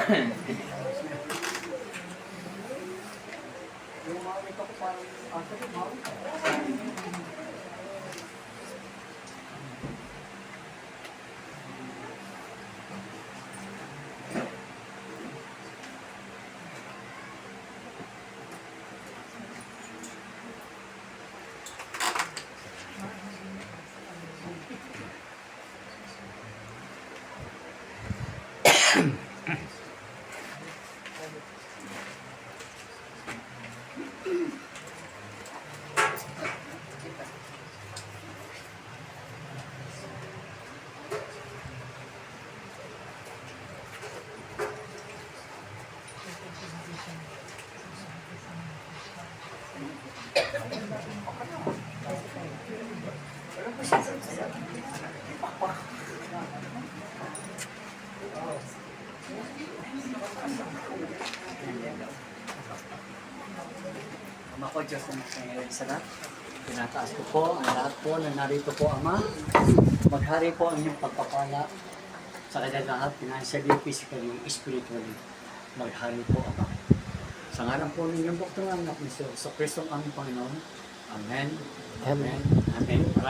Yung mga ito ko parang asa ko, mga Ama ko, Diyos na ngayon sa lahat. Tinataas ko po ang lahat po na narito po, Ama. Maghari po ang inyong pagpapala sa kanya lahat, financially, physically, spiritually. Maghari po, Ama. Sa ngalan po ninyong Bukto ng anak ni Kristo ang aming Panginoon. Amen. Amen. Amen.